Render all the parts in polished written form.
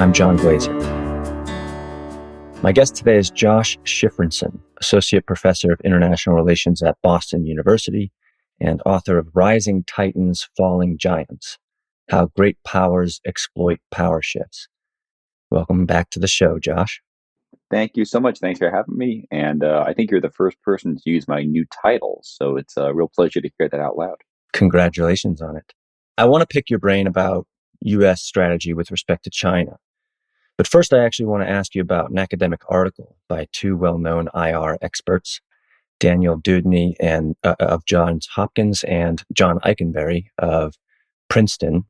I'm John Glazer. My guest today is Josh Schifrinson, Associate Professor of International Relations at Boston University and author of Rising Titans, Falling Giants: How Great Powers Exploit Power Shifts. Welcome back to the show, Josh. Thank you so much. Thanks for having me. And I think you're the first person to use my new title, so it's a real pleasure to hear that out loud. Congratulations on it. I want to pick your brain about U.S. strategy with respect to China. But first, I actually want to ask you about an academic article by two well-known IR experts, Daniel Dewdney of Johns Hopkins and John Eikenberry of Princeton.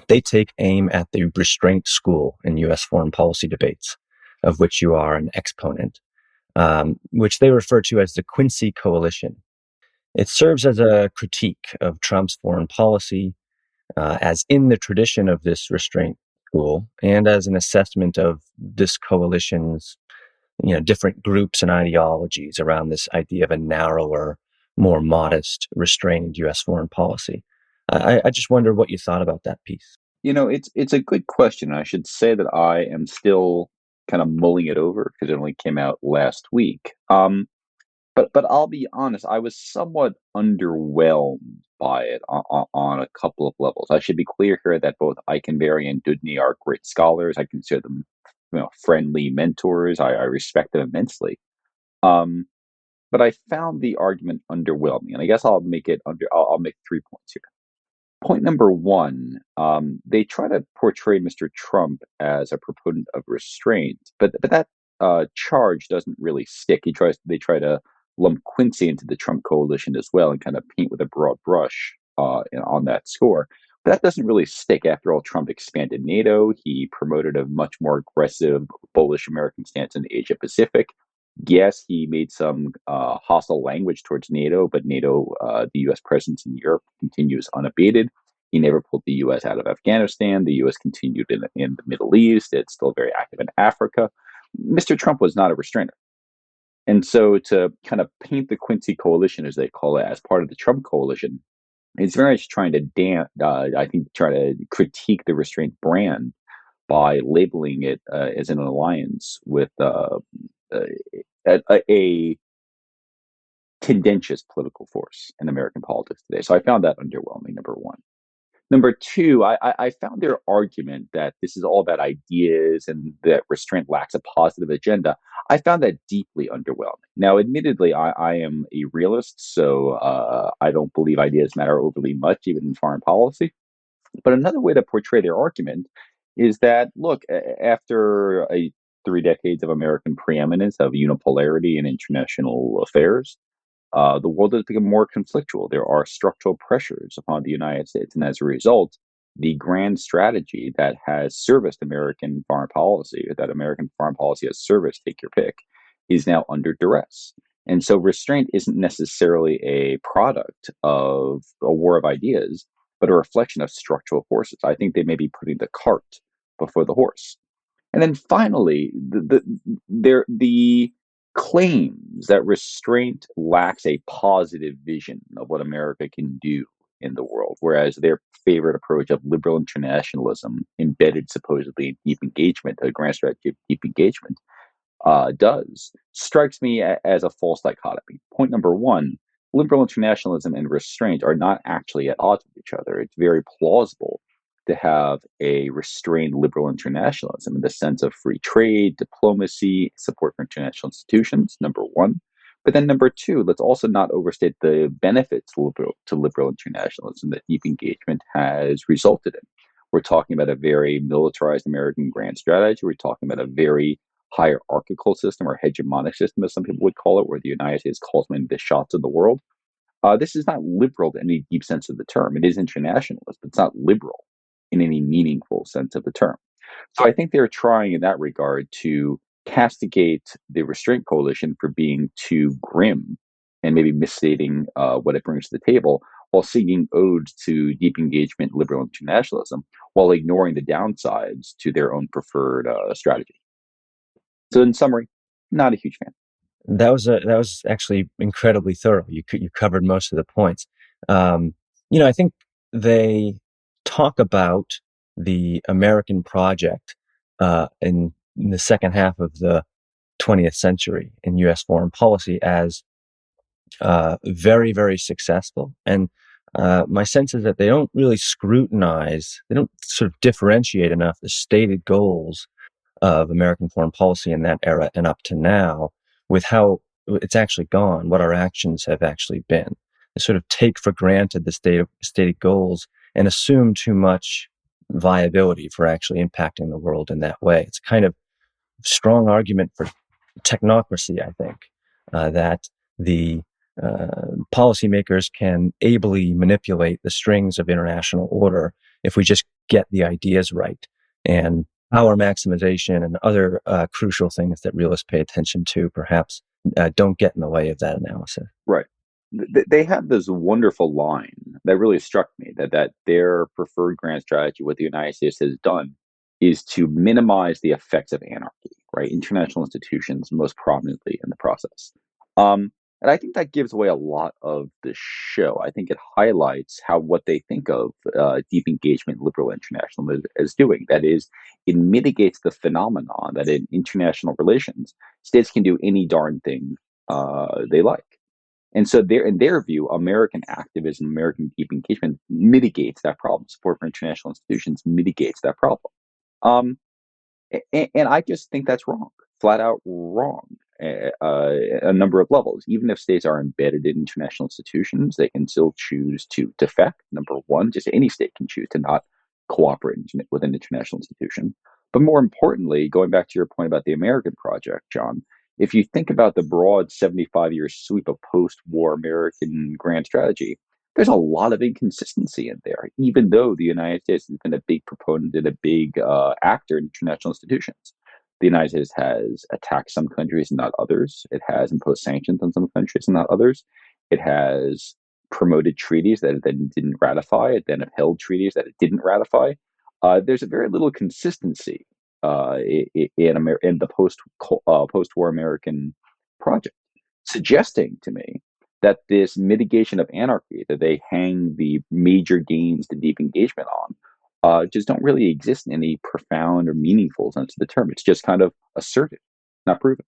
They take aim at the restraint school in U.S. foreign policy debates, of which you are an exponent, which they refer to as the Quincy Coalition. It serves as a critique of Trump's foreign policy, as in the tradition of this restraint school, and as an assessment of this coalition's, different groups and ideologies around this idea of a narrower, more modest, restrained U.S. foreign policy. I just wonder what you thought about that piece. It's a good question. I should say that I am still kind of mulling it over because it only came out last week. But I'll be honest, I was somewhat underwhelmed by it on a couple of levels. I should be clear here that both Eikenberry and Dewdney are great scholars. I consider them, friendly mentors. I respect them immensely. Um, but I found the argument underwhelming, and I guess I'll make it I'll make 3 points here. Point number one, they try to portray Mr. Trump as a proponent of restraint, but that charge doesn't really stick. They try to lump Quincy into the Trump coalition as well and kind of paint with a broad brush on that score. But that doesn't really stick. After all, Trump expanded NATO. He promoted a much more aggressive, bullish American stance in Asia Pacific. Yes, he made some hostile language towards NATO, but NATO, the U.S. presence in Europe continues unabated. He never pulled the U.S. out of Afghanistan. The U.S. continued in the Middle East. It's still very active in Africa. Mr. Trump was not a restrainer. And so to kind of paint the Quincy coalition, as they call it, as part of the Trump coalition, it's very much trying to try to critique the restraint brand by labeling it as an alliance with a tendentious political force in American politics today. So I found that underwhelming, number one. Number two, I found their argument that this is all about ideas and that restraint lacks a positive agenda. I found that deeply underwhelming. Now, admittedly, I am a realist, so I don't believe ideas matter overly much, even in foreign policy. But another way to portray their argument is that, look, after 3 decades of American preeminence of unipolarity in international affairs, the world has become more conflictual. There are structural pressures upon the United States. And as a result, the grand strategy that has serviced American foreign policy, or that American foreign policy has serviced, take your pick, is now under duress. And so restraint isn't necessarily a product of a war of ideas, but a reflection of structural forces. I think they may be putting the cart before the horse. And then finally, the claims that restraint lacks a positive vision of what America can do in the world, whereas their favorite approach of liberal internationalism, embedded supposedly in deep engagement, a grand strategy of deep engagement, strikes me as a false dichotomy. Point number one, liberal internationalism and restraint are not actually at odds with each other. It's very plausible to have a restrained liberal internationalism in the sense of free trade, diplomacy, support for international institutions, number one. But then number two, let's also not overstate the benefits to liberal internationalism that deep engagement has resulted in. We're talking about a very militarized American grand strategy. We're talking about a very hierarchical system, or hegemonic system, as some people would call it, where the United States calls many the shots of the world. This is not liberal in any deep sense of the term. It is internationalist, but it's not liberal in any meaningful sense of the term. So I think they're trying in that regard to castigate the restraint coalition for being too grim and maybe misstating what it brings to the table, while singing odes to deep engagement liberal internationalism, while ignoring the downsides to their own preferred strategy. So in summary, not a huge fan. That was actually incredibly thorough. You covered most of the points. I think they talk about the American project in the second half of the 20th century in U.S. foreign policy as very, very successful. And my sense is that they don't really scrutinize, they don't sort of differentiate enough the stated goals of American foreign policy in that era and up to now with how it's actually gone, what our actions have actually been. They sort of take for granted the stated goals and assume too much viability for actually impacting the world in that way. It's kind of strong argument for technocracy, I think, that the policymakers can ably manipulate the strings of international order if we just get the ideas right. And power maximization and other crucial things that realists pay attention to perhaps don't get in the way of that analysis. Right. They have this wonderful line that really struck me that their preferred grand strategy, what the United States has done, is to minimize the effects of anarchy, right? International institutions most prominently in the process. Um, and I think that gives away a lot of the show. I think it highlights how what they think of deep engagement liberal internationalism as doing. That is, it mitigates the phenomenon that in international relations, states can do any darn thing they like. And so, in their view, American activism, American deep engagement mitigates that problem. Support for international institutions mitigates that problem. Um, and I just think that's wrong, flat out wrong, a number of levels. Even if states are embedded in international institutions, they can still choose to defect. Number one, just any state can choose to not cooperate with an international institution. But more importantly, going back to your point about the American project, John, if you think about the broad 75-year sweep of post war American grand strategy, there's a lot of inconsistency in there, even though the United States has been a big proponent and a big actor in international institutions. The United States has attacked some countries and not others. It has imposed sanctions on some countries and not others. It has promoted treaties that it then didn't ratify. It then upheld treaties that it didn't ratify. There's a very little consistency in the post-war American project, suggesting to me that this mitigation of anarchy that they hang the major gains to deep engagement on just don't really exist in any profound or meaningful sense of the term. It's just kind of asserted, not proven.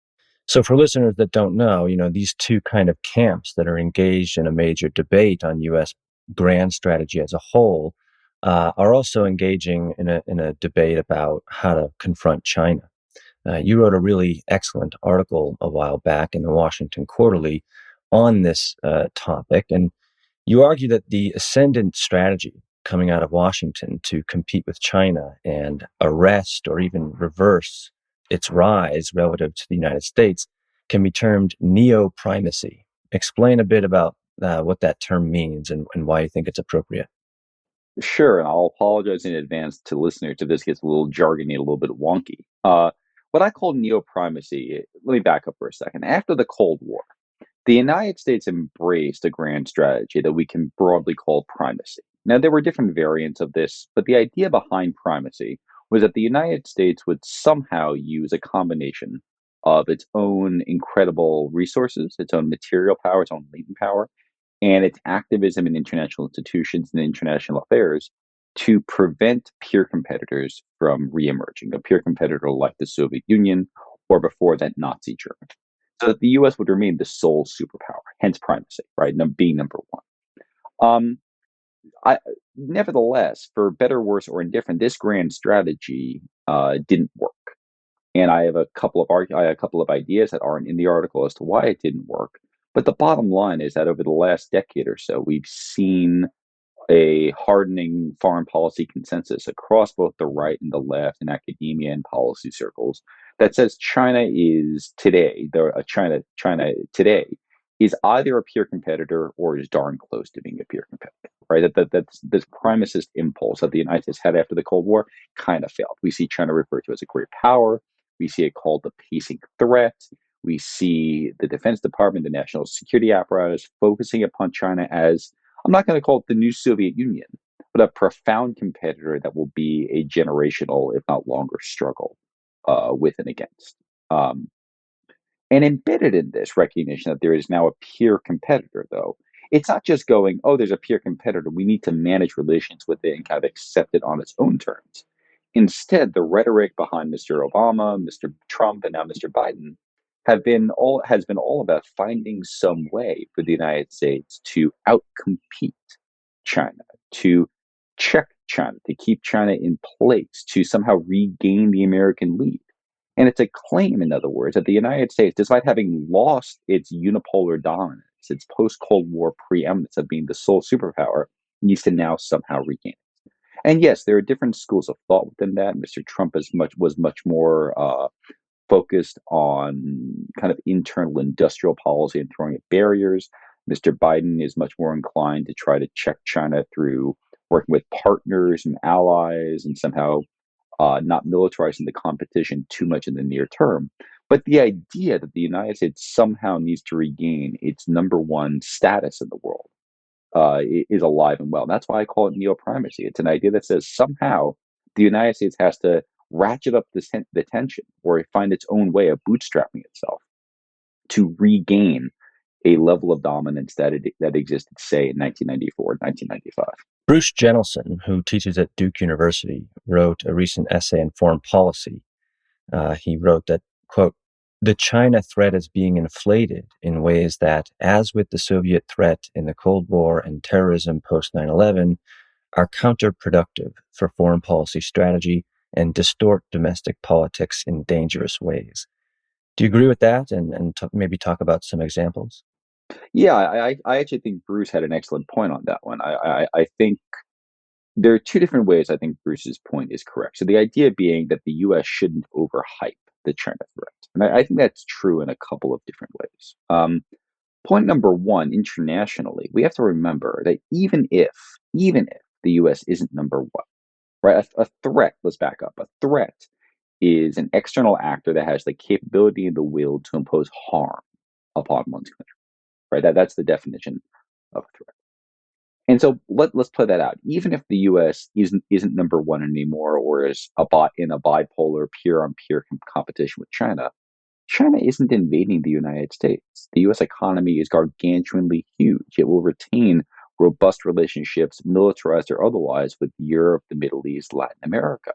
So for listeners that don't know, these two kind of camps that are engaged in a major debate on U.S. grand strategy as a whole are also engaging in a debate about how to confront China. You wrote a really excellent article a while back in the Washington Quarterly on this topic, and you argue that the ascendant strategy coming out of Washington to compete with China and arrest or even reverse its rise relative to the United States can be termed neo-primacy. Explain a bit about what that term means and why you think it's appropriate. Sure, and I'll apologize in advance to listeners if this gets a little jargony, a little bit wonky. What I call neo-primacy, let me back up for a second. After the Cold War, the United States embraced a grand strategy that we can broadly call primacy. Now, there were different variants of this, but the idea behind primacy was that the United States would somehow use a combination of its own incredible resources, its own material power, its own latent power, and its activism in international institutions and international affairs to prevent peer competitors from reemerging, a peer competitor like the Soviet Union or before that Nazi Germany. So that the US would remain the sole superpower, hence primacy, right? Being number one. Um, Nevertheless, for better, worse, or indifferent, this grand strategy didn't work. And I have a couple of ideas that aren't in the article as to why it didn't work. But the bottom line is that over the last decade or so, we've seen a hardening foreign policy consensus across both the right and the left in academia and policy circles that says China today is either a peer competitor or is darn close to being a peer competitor, right? That's this primacist impulse that the United States had after the Cold War kind of failed. We see China referred to as a great power. We see it called the pacing threat. We see the Defense Department, the national security apparatus focusing upon China as, I'm not going to call it the new Soviet Union, but a profound competitor that will be a generational, if not longer, struggle with and against. And embedded in this recognition that there is now a peer competitor, though, it's not just going, oh, there's a peer competitor. We need to manage relations with it and kind of accept it on its own terms. Instead, the rhetoric behind Mr. Obama, Mr. Trump, and now Mr. Biden has been all about finding some way for the United States to outcompete China, to check China, to keep China in place, to somehow regain the American lead. And it's a claim, in other words, that the United States, despite having lost its unipolar dominance, its post Cold War preeminence of being the sole superpower, needs to now somehow regain it. And yes, there are different schools of thought within that. Mr. Trump was much more focused on kind of internal industrial policy and throwing up barriers. Mr. Biden is much more inclined to try to check China through working with partners and allies and somehow not militarizing the competition too much in the near term. But the idea that the United States somehow needs to regain its number one status in the world is alive and well. That's why I call it neo-primacy. It's an idea that says somehow the United States has to ratchet up the tension or find its own way of bootstrapping itself to regain a level of dominance that existed, say, in 1994, 1995. Bruce Jentleson, who teaches at Duke University, wrote a recent essay in Foreign Policy. He wrote that, quote, the China threat is being inflated in ways that, as with the Soviet threat in the Cold War and terrorism post 9/11, are counterproductive for foreign policy strategy and distort domestic politics in dangerous ways. Do you agree with that? And maybe talk about some examples? Yeah, I actually think Bruce had an excellent point on that one. I think there are two different ways I think Bruce's point is correct. So the idea being that the U.S. shouldn't overhype the China threat, and I think that's true in a couple of different ways. Point number one, internationally, we have to remember that even if the U.S. isn't number one, right? A threat. Let's back up. A threat is an external actor that has the capability and the will to impose harm upon one's country, right? That's the definition of a threat. And so let's play that out. Even if the U.S. isn't number one anymore, or is in a bipolar peer-on-peer competition with China, China isn't invading the United States. The U.S. economy is gargantuanly huge. It will retain robust relationships, militarized or otherwise, with Europe, the Middle East, Latin America.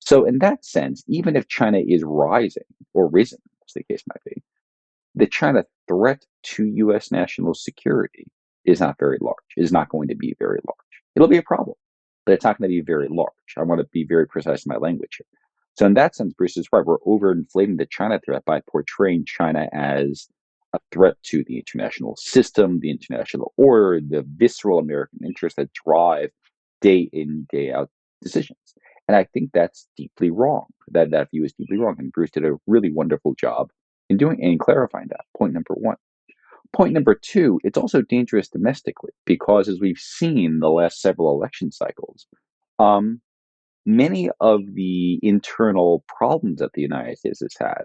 So, in that sense, even if China is rising or risen, as the case might be, the China threat to U.S. national security is not very large, is not going to be very large. It'll be a problem, but it's not going to be very large. I want to be very precise in my language here. So, in that sense, Bruce is right. We're overinflating the China threat by portraying China as a threat to the international system, the international order, the visceral American interests that drive day in, day out decisions. And I think that's deeply wrong. That view is deeply wrong. And Bruce did a really wonderful job in doing and clarifying that. Point number one. Point number two, it's also dangerous domestically because, as we've seen the last several election cycles, um, many of the internal problems that the United States has had,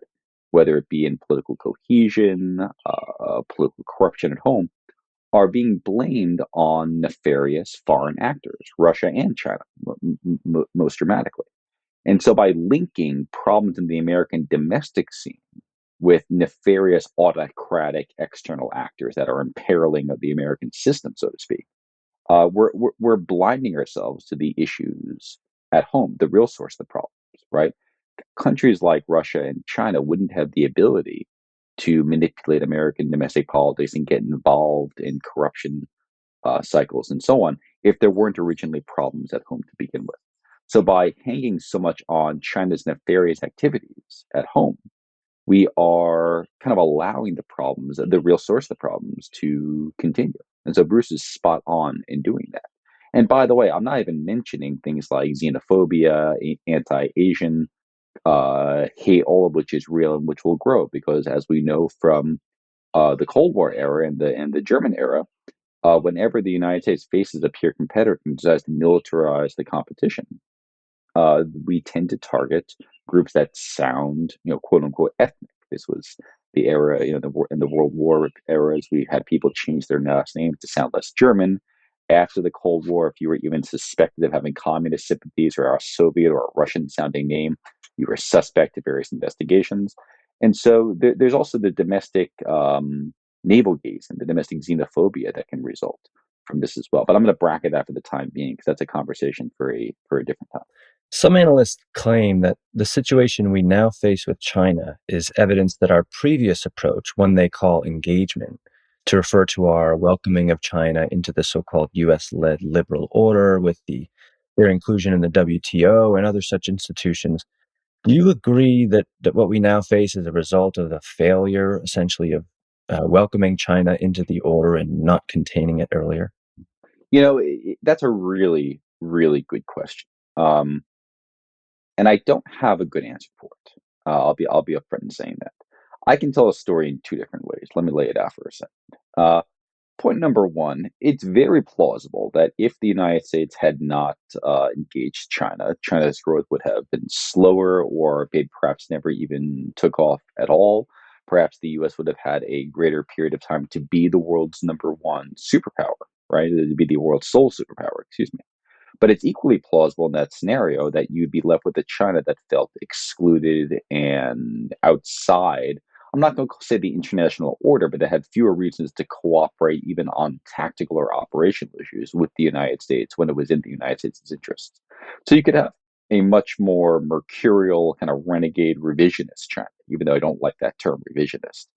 whether it be in political cohesion, political corruption at home, are being blamed on nefarious foreign actors, Russia and China, most dramatically. And so, by linking problems in the American domestic scene with nefarious autocratic external actors that are imperiling of the American system, so to speak, we're blinding ourselves to the issues at home, the real source of the problems, right? Countries like Russia and China wouldn't have the ability to manipulate American domestic politics and get involved in corruption cycles and so on if there weren't originally problems at home to begin with. So by hanging so much on China's nefarious activities at home, we are kind of allowing the problems, the real source of the problems, to continue. And so Bruce is spot on in doing that. And by the way, I'm not even mentioning things like xenophobia, anti-Asian hate, all of which is real and which will grow because, as we know from the Cold War era and the German era, whenever the United States faces a peer competitor and decides to militarize the competition, we tend to target groups that sound, quote unquote, ethnic. This was the era, in the World War eras, we had people change their last names to sound less German. After the Cold War, if you were even suspected of having communist sympathies or a Soviet or a Russian sounding name, you were suspect of various investigations. And so there's also the domestic navel gaze and the domestic xenophobia that can result from this as well. But I'm going to bracket that for the time being because that's a conversation for a different time. Some analysts claim that the situation we now face with China is evidence that our previous approach, one they call engagement, to refer to our welcoming of China into the so-called US-led liberal order with their inclusion in the WTO and other such institutions. Do you agree that what we now face is a result of the failure, essentially, of welcoming China into the order and not containing it earlier? That's a really, really good question. Um, and I don't have a good answer for it. I'll be upfront in saying that. I can tell a story in two different ways. Let me lay it out for a second. Point number one, it's very plausible that if the United States had not engaged China, China's growth would have been slower or maybe perhaps never even took off at all. Perhaps the US would have had a greater period of time to be the world's number one superpower, right? To be the world's sole superpower, excuse me. But it's equally plausible in that scenario that you'd be left with a China that felt excluded and outside. I'm not going to say the international order, but that had fewer reasons to cooperate even on tactical or operational issues with the United States when it was in the United States' interests. So you could have a much more mercurial, kind of renegade revisionist China, even though I don't like that term revisionist.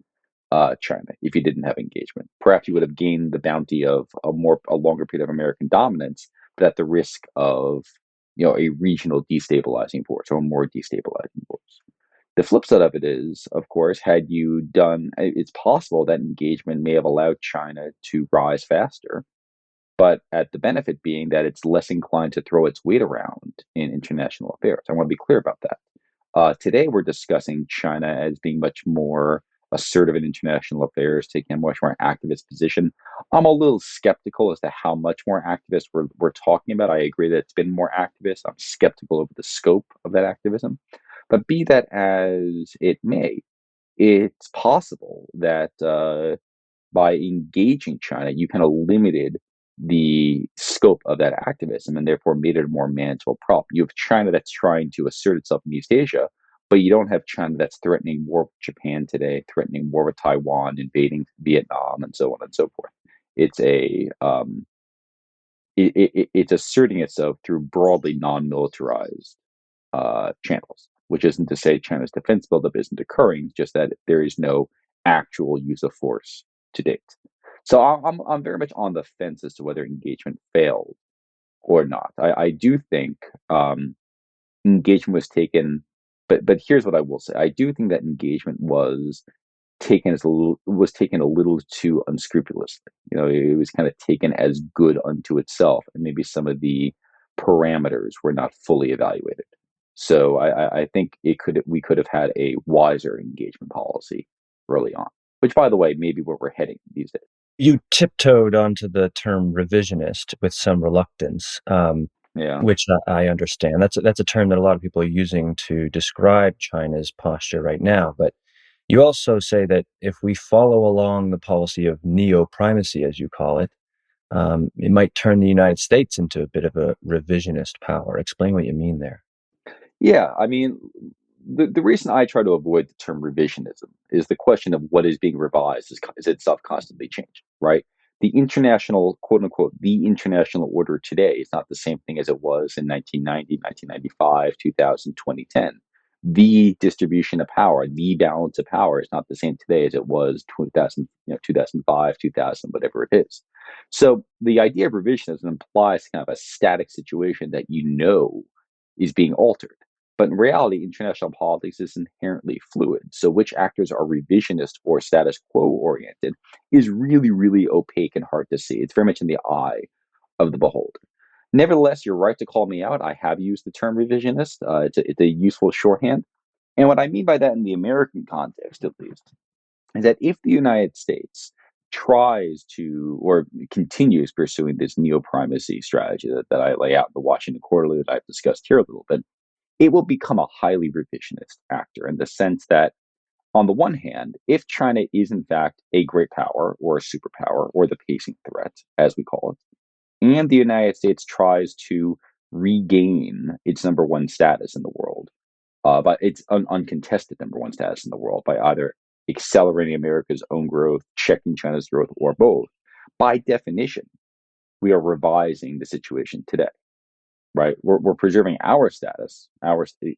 China, if you didn't have engagement. Perhaps you would have gained the bounty of a longer period of American dominance, but at the risk of a regional destabilizing force or more destabilizing force. The flip side of it is, of course, had you done, it's possible that engagement may have allowed China to rise faster, but at the benefit being that it's less inclined to throw its weight around in international affairs. I want to be clear about that. Today, we're discussing China as being much more assertive in international affairs, taking a much more activist position. I'm a little skeptical as to how much more activist we're talking about. I agree that it's been more activist. I'm skeptical over the scope of that activism. But be that as it may, it's possible that by engaging China, you kind of limited the scope of that activism and therefore made it a more manageable problem. You have China that's trying to assert itself in East Asia, but you don't have China that's threatening war with Japan today, threatening war with Taiwan, invading Vietnam, and so on and so forth. It's it's asserting itself through broadly non-militarized channels, which isn't to say China's defense buildup isn't occurring, just that there is no actual use of force to date. So I'm very much on the fence as to whether engagement failed or not. I do think engagement was taken, but here's what I will say: I do think that engagement was taken a little too unscrupulously. It was kind of taken as good unto itself, and maybe some of the parameters were not fully evaluated. So I think we could have had a wiser engagement policy early on, which, by the way, may be where we're heading these days. You tiptoed onto the term revisionist with some reluctance, Yeah. which I understand. That's a term that a lot of people are using to describe China's posture right now. But you also say that if we follow along the policy of neo-primacy, as you call it, it might turn the United States into a bit of a revisionist power. Explain what you mean there. Yeah, I mean, the reason I try to avoid the term revisionism is the question of what is being revised is itself constantly changing, right? The international, quote unquote, the international order today is not the same thing as it was in 1990, 1995, 2000, 2010. The distribution of power, the balance of power is not the same today as it was 2000, 2005, 2000, whatever it is. So the idea of revisionism implies kind of a static situation that is being altered. But in reality, international politics is inherently fluid. So, which actors are revisionist or status quo oriented is really, really opaque and hard to see. It's very much in the eye of the beholder. Nevertheless, you're right to call me out. I have used the term revisionist. It's a useful shorthand. And what I mean by that in the American context, at least, is that if the United States tries to or continues pursuing this neo primacy strategy that I lay out in the Washington Quarterly that I've discussed here a little bit, it will become a highly revisionist actor in the sense that, on the one hand, if China is in fact a great power or a superpower or the pacing threat, as we call it, and the United States tries to regain its number one status in the world, but its uncontested number one status in the world by either accelerating America's own growth, checking China's growth, or both, by definition, we are revising the situation today. right? We're preserving our status, the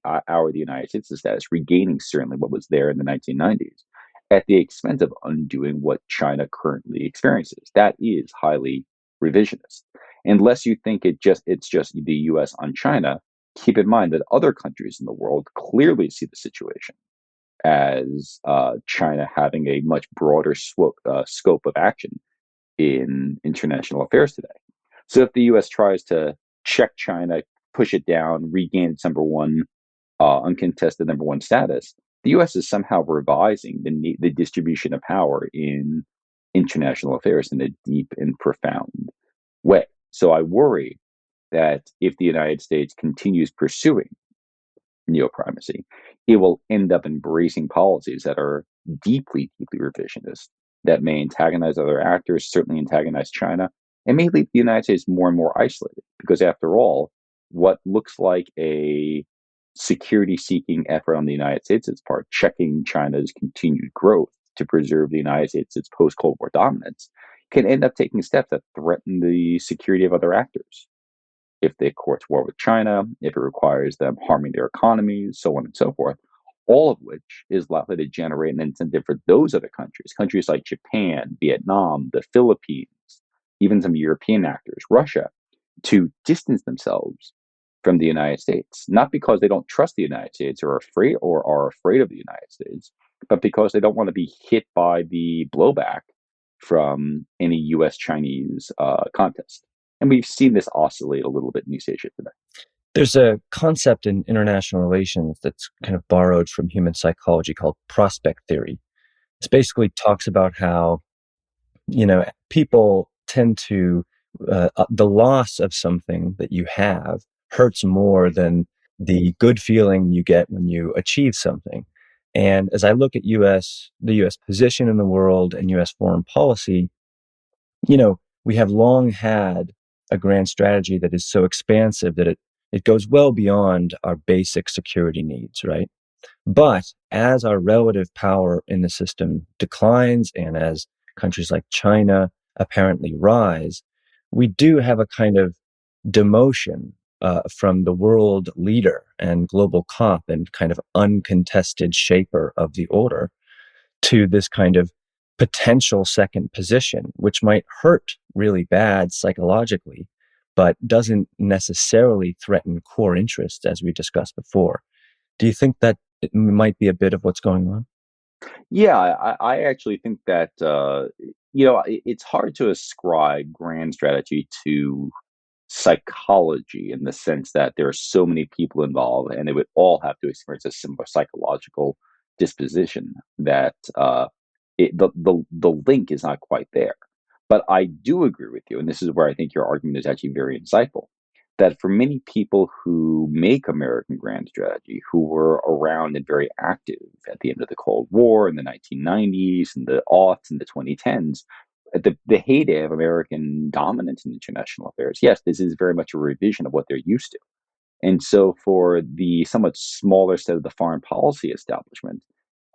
United States' status, regaining certainly what was there in the 1990s, at the expense of undoing what China currently experiences. That is highly revisionist. Unless you think it's just the U.S. on China, keep in mind that other countries in the world clearly see the situation as China having a much broader scope of action in international affairs today. So if the U.S. tries to check China, push it down, regain its uncontested number one status, the U.S. is somehow revising the distribution of power in international affairs in a deep and profound way. So I worry that if the United States continues pursuing neoprimacy, it will end up embracing policies that are deeply, deeply revisionist, that may antagonize other actors, certainly antagonize China, and may leave the United States more and more isolated. Because after all, what looks like a security seeking effort on the United States' part, checking China's continued growth to preserve the United States' its post Cold War dominance, can end up taking steps that threaten the security of other actors if they court war with China, if it requires them harming their economies, so on and so forth, all of which is likely to generate an incentive for those other countries like Japan, Vietnam, the Philippines, even some European actors, Russia, to distance themselves from the United States, not because they don't trust the United States or are afraid of the United States, but because they don't want to be hit by the blowback from any U.S. Chinese contest. And we've seen this oscillate a little bit in East Asia today. There's a concept in international relations that's kind of borrowed from human psychology called prospect theory. This basically talks about how, people tend to, the loss of something that you have hurts more than the good feeling you get when you achieve something. And as I look at the US position in the world and US foreign policy, we have long had a grand strategy that is so expansive that it goes well beyond our basic security needs, right? But as our relative power in the system declines and as countries like China apparently rise, we do have a kind of demotion from the world leader and global cop and kind of uncontested shaper of the order to this kind of potential second position, which might hurt really bad psychologically, but doesn't necessarily threaten core interests, as we discussed before. Do you think that it might be a bit of what's going on? Yeah, I actually think that it's hard to ascribe grand strategy to psychology in the sense that there are so many people involved, and they would all have to experience a similar psychological disposition that the link is not quite there. But I do agree with you, and this is where I think your argument is actually very insightful, that for many people who make American grand strategy, who were around and very active at the end of the Cold War in the 1990s and the aughts and the 2010s, at the heyday of American dominance in international affairs, yes, this is very much a revision of what they're used to. And so, for the somewhat smaller set of the foreign policy establishment,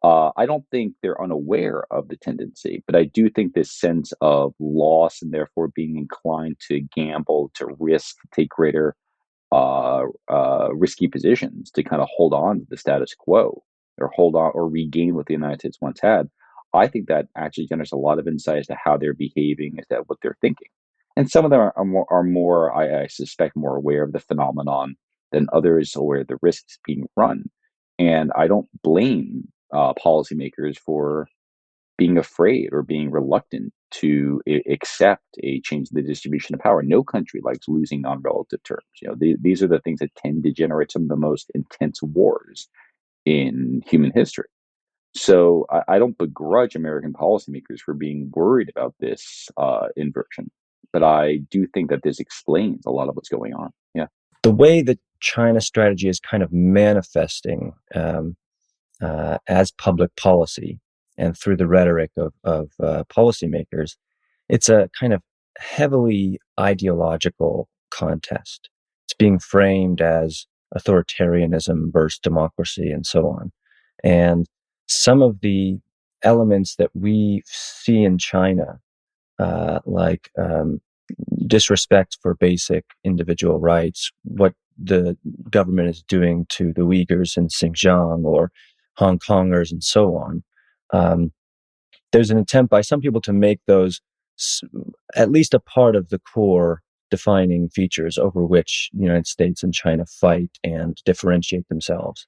I don't think they're unaware of the tendency, but I do think this sense of loss and therefore being inclined to gamble, to risk, to take greater risky positions to kind of hold on to the status quo or hold on or regain what the United States once had. I think that actually generates a lot of insight as to how they're behaving, as to what they're thinking. And some of them I suspect, more aware of the phenomenon than others, aware of the risks being run. And I don't blame policymakers for being afraid or being reluctant to accept a change in the distribution of power. No country likes losing on relative terms. These are the things that tend to generate some of the most intense wars in human history. So I don't begrudge American policymakers for being worried about this inversion, but I do think that this explains a lot of what's going on. Yeah. The way that China strategy is kind of manifesting as public policy and through the rhetoric of policymakers, it's a kind of heavily ideological contest. It's being framed as authoritarianism versus democracy and so on. And some of the elements that we see in China, like disrespect for basic individual rights, what the government is doing to the Uyghurs in Xinjiang or Hong Kongers and so on. There's an attempt by some people to make those at least a part of the core defining features over which the United States and China fight and differentiate themselves.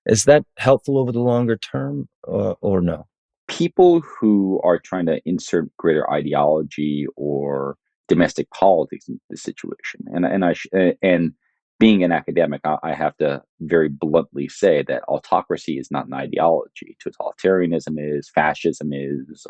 Is that helpful over the longer term, or no? People who are trying to insert greater ideology or domestic politics into the situation, and being an academic, I have to very bluntly say that autocracy is not an ideology. Totalitarianism is, fascism is,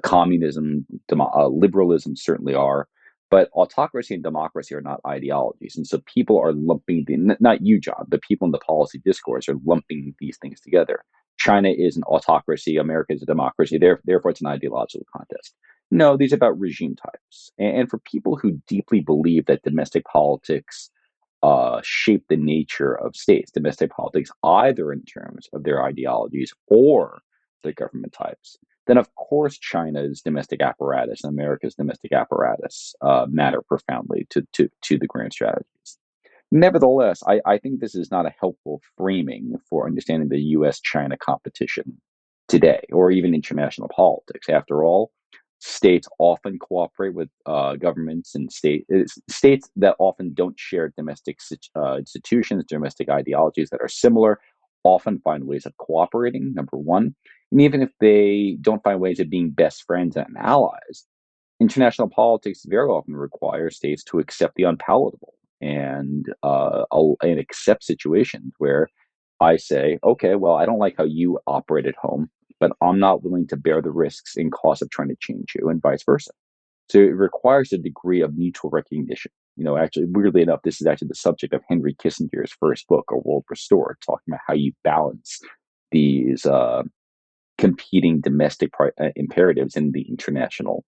communism, liberalism certainly are, but autocracy and democracy are not ideologies. And so people are lumping, not you, John, but people in the policy discourse are lumping these things together. China is an autocracy, America is a democracy, therefore it's an ideological contest. No, these are about regime types. And for people who deeply believe that domestic politics shape the nature of states, domestic politics, either in terms of their ideologies or their government types, then of course China's domestic apparatus and America's domestic apparatus matter profoundly to the grand strategies. Nevertheless, I think this is not a helpful framing for understanding the US China competition today or even international politics. After all, states often cooperate with governments and states that often don't share domestic institutions, domestic ideologies that are similar, often find ways of cooperating, number one. And even if they don't find ways of being best friends and allies, international politics very often requires states to accept the unpalatable and accept situations where I say, okay, well, I don't like how you operate at home, but I'm not willing to bear the risks and costs of trying to change you, and vice versa. So it requires a degree of mutual recognition. Actually, weirdly enough, this is actually the subject of Henry Kissinger's first book, A World Restored, talking about how you balance these competing domestic imperatives in the international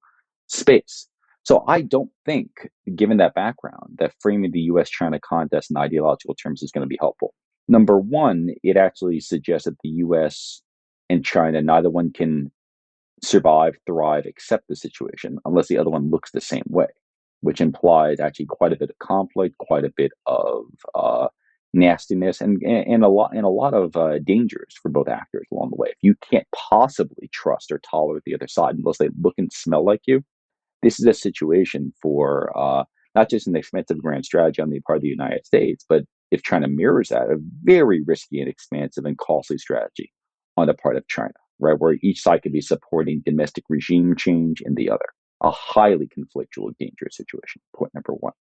space. So I don't think, given that background, that framing the US-China contest in ideological terms is going to be helpful. Number one, it actually suggests that the US and China, neither one can survive, thrive, accept the situation unless the other one looks the same way, which implies actually quite a bit of conflict, quite a bit of nastiness, and a lot of dangers for both actors along the way. If you can't possibly trust or tolerate the other side unless they look and smell like you, this is a situation for not just an expensive grand strategy on the part of the United States, but if China mirrors that, a very risky and expansive and costly strategy on the part of China, right? Where each side could be supporting domestic regime change in the other. A highly conflictual, dangerous situation. Point number one.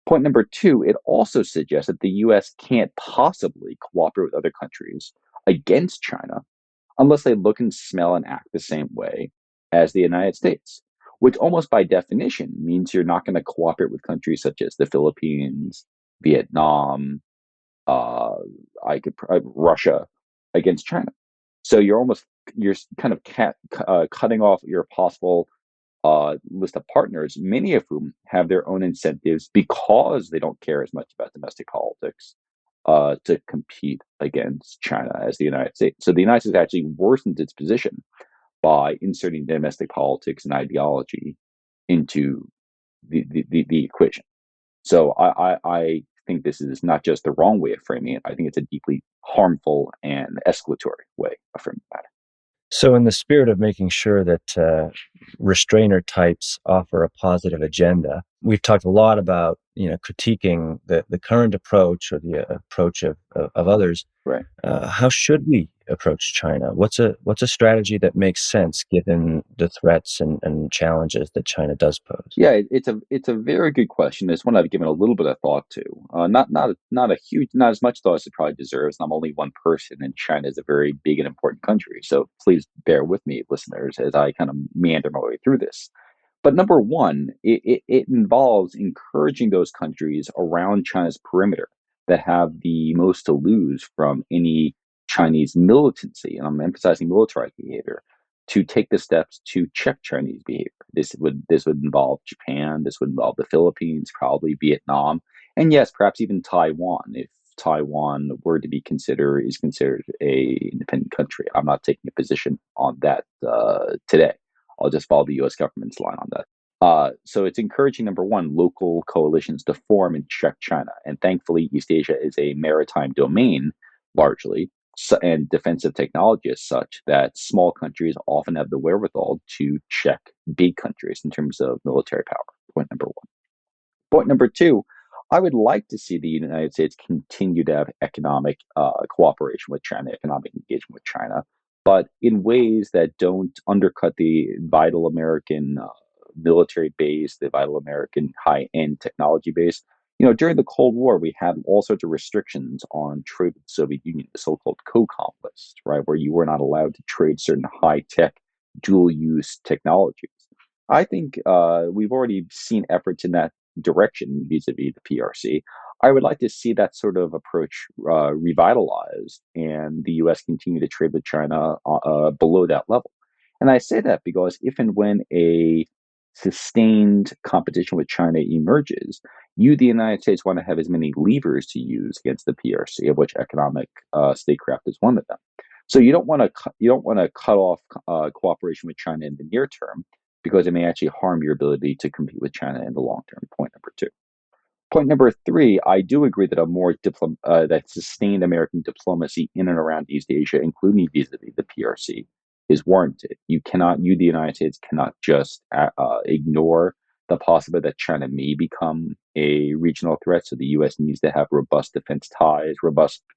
Point number two, it also suggests that the US can't possibly cooperate with other countries against China unless they look and smell and act the same way as the United States, which almost by definition means you're not going to cooperate with countries such as the Philippines, Vietnam, uh, Russia against China. So you're kind of cutting off your possible list of partners, many of whom have their own incentives because they don't care as much about domestic politics to compete against China as the United States. So the United States actually worsened its position by inserting domestic politics and ideology into the equation. So I think this is not just the wrong way of framing it. I think it's a deeply harmful and escalatory way of framing the matter. So, in the spirit of making sure that restrainer types offer a positive agenda, we've talked a lot about critiquing the current approach or the approach of others. Right. How should we approach China? What's a strategy that makes sense given the threats and challenges that China does pose? Yeah, it's a very good question. It's one I've given a little bit of thought to. Not a huge, not as much thought as it probably deserves. And I'm only one person, and China is a very big and important country. So please bear with me, listeners, as I kind of meander my way through this. But number one, it involves encouraging those countries around China's perimeter that have the most to lose from any Chinese militancy, and I'm emphasizing militarized behavior, to take the steps to check Chinese behavior. This would involve Japan, this would involve the Philippines, probably Vietnam, and yes, perhaps even Taiwan, if Taiwan were to be considered a independent country. I'm not taking a position on that today. I'll just follow the U.S. government's line on that. So it's encouraging, number one, local coalitions to form and check China. And thankfully, East Asia is a maritime domain largely, and defensive technology is such that small countries often have the wherewithal to check big countries in terms of military power. Point number one. Point number two, I would like to see the United States continue to have economic cooperation with China, economic engagement with China, but in ways that don't undercut the vital American military base, the vital American high end technology base. During the Cold War, we had all sorts of restrictions on trade with the Soviet Union, the so called COCOM list, right, where you were not allowed to trade certain high tech, dual use technologies. I think we've already seen efforts in that direction vis-a-vis the PRC. I would like to see that sort of approach revitalized and the U.S. continue to trade with China below that level. And I say that because if and when a sustained competition with China emerges, the United States, want to have as many levers to use against the PRC, of which economic statecraft is one of them. So you don't want to cut off cooperation with China in the near term because it may actually harm your ability to compete with China in the long term. Point number two. Point number three, I do agree that that sustained American diplomacy in and around East Asia, including vis-a-vis the PRC, is warranted. The United States, cannot just ignore the possibility that China may become a regional threat. So the U.S. needs to have robust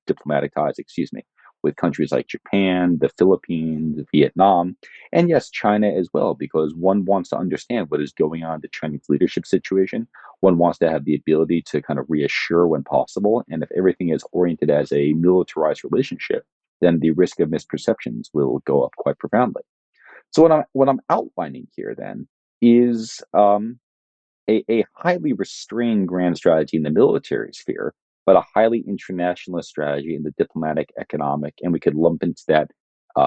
diplomatic ties, excuse me, with countries like Japan, the Philippines, Vietnam, and yes, China as well, because one wants to understand what is going on in the Chinese leadership situation. One wants to have the ability to kind of reassure when possible. And if everything is oriented as a militarized relationship, then the risk of misperceptions will go up quite profoundly. So what I'm outlining here then is a highly restrained grand strategy in the military sphere, but a highly internationalist strategy in the diplomatic, economic, and we could lump into that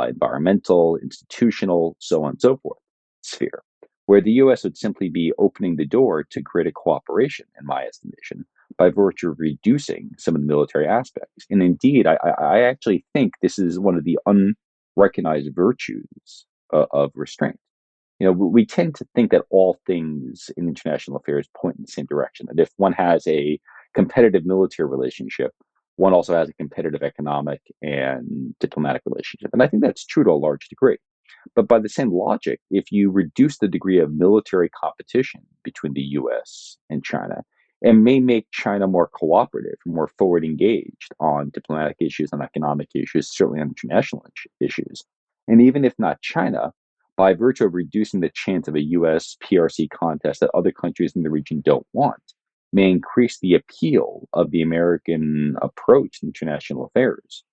environmental, institutional, so on and so forth sphere, where the U.S. would simply be opening the door to greater cooperation, in my estimation, by virtue of reducing some of the military aspects. And indeed, I actually think this is one of the unrecognized virtues of restraint. We tend to think that all things in international affairs point in the same direction. That if one has a competitive military relationship, one also has a competitive economic and diplomatic relationship. And I think that's true to a large degree. But by the same logic, if you reduce the degree of military competition between the US and China, it may make China more cooperative, more forward engaged on diplomatic issues, on economic issues, certainly on international issues. And even if not China, by virtue of reducing the chance of a US PRC contest that other countries in the region don't want, may increase the appeal of the American approach to international affairs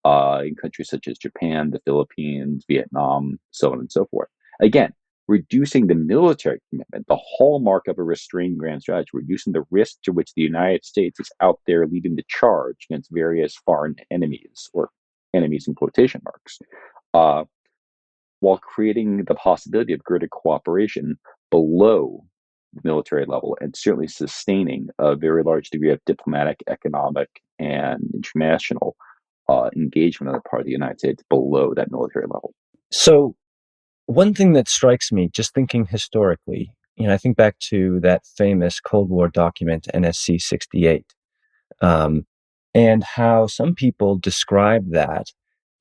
in countries such as Japan, the Philippines, Vietnam, so on and so forth. Again, reducing the military commitment, the hallmark of a restrained grand strategy, reducing the risk to which the United States is out there leading the charge against various foreign enemies, or enemies in quotation marks, uh, while creating the possibility of greater cooperation below the military level and certainly sustaining a very large degree of diplomatic, economic, and international engagement on the part of the United States below that military level. So, one thing that strikes me, just thinking historically, I think back to that famous Cold War document, NSC 68, um, and how some people describe that,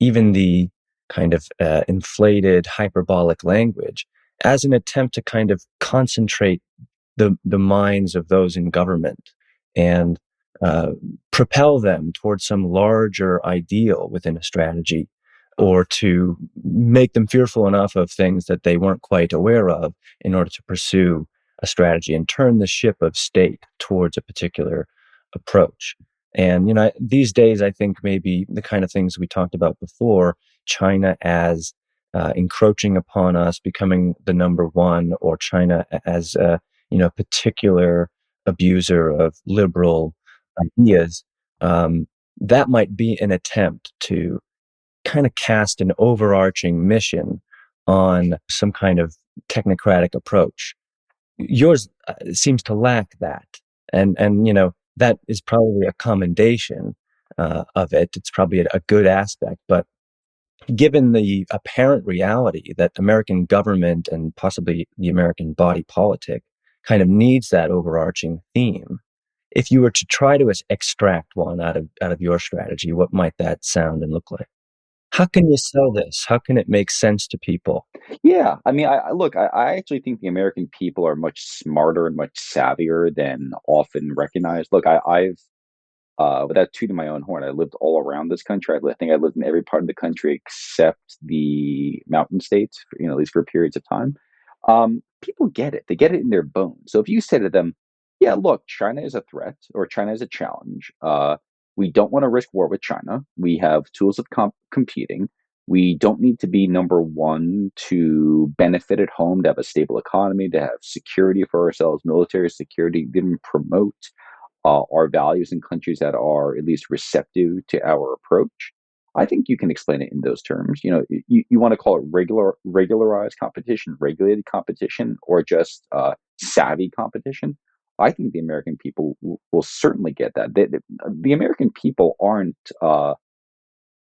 even the kind of inflated, hyperbolic language, as an attempt to kind of concentrate the minds of those in government and uh, propel them towards some larger ideal within a strategy, or to make them fearful enough of things that they weren't quite aware of in order to pursue a strategy and turn the ship of state towards a particular approach. And, these days, I think maybe the kind of things we talked about before, China as encroaching upon us, becoming the number one, or China as particular abuser of liberal ideas, that might be an attempt to kind of cast an overarching mission on some kind of technocratic approach. Yours seems to lack that, and that is probably a commendation of it. It's probably a good aspect, but given the apparent reality that American government and possibly the American body politic kind of needs that overarching theme, if you were to try to extract one out of your strategy, what might that sound and look like? How can you sell this? How can it make sense to people? Yeah, I mean, I actually think the American people are much smarter and much savvier than often recognized. Look, I've without tooting my own horn, I lived all around this country. I think I lived in every part of the country except the mountain states, at least for periods of time. People get it. They get it in their bones. So if you say to them, "Yeah, look, China is a threat or China is a challenge. We don't want to risk war with China. We have tools of competing. We don't need to be number one to benefit at home, to have a stable economy, to have security for ourselves, military security, even promote our values in countries that are at least receptive to our approach." I think you can explain it in those terms. You want to call it regularized competition, regulated competition, or just savvy competition. I think the American people will certainly get that. The American people aren't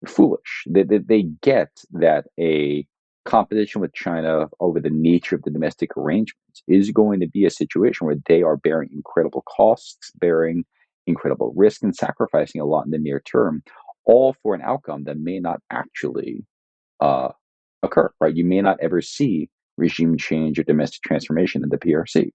foolish. They get that a competition with China over the nature of the domestic arrangements is going to be a situation where they are bearing incredible costs, bearing incredible risk, and sacrificing a lot in the near term, all for an outcome that may not actually uh, occur, right? You may not ever see regime change or domestic transformation in the PRC.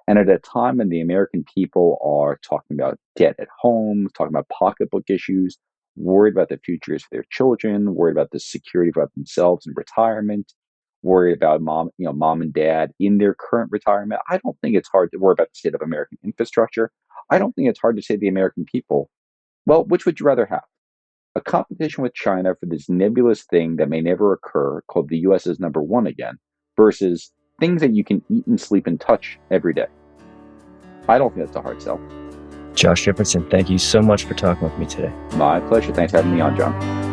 And at a time when the American people are talking about debt at home, talking about pocketbook issues, worried about the futures for their children, worried about the security for themselves in retirement, worried about mom and dad in their current retirement, I don't think it's hard to worry about the state of American infrastructure. I don't think it's hard to say to the American people, well, which would you rather have? A competition with China for this nebulous thing that may never occur, called the US is number one again, versus things that you can eat and sleep and touch every day. I don't think that's a hard sell. Josh Jefferson, thank you so much for talking with me today. My pleasure. Thanks for having me on, John.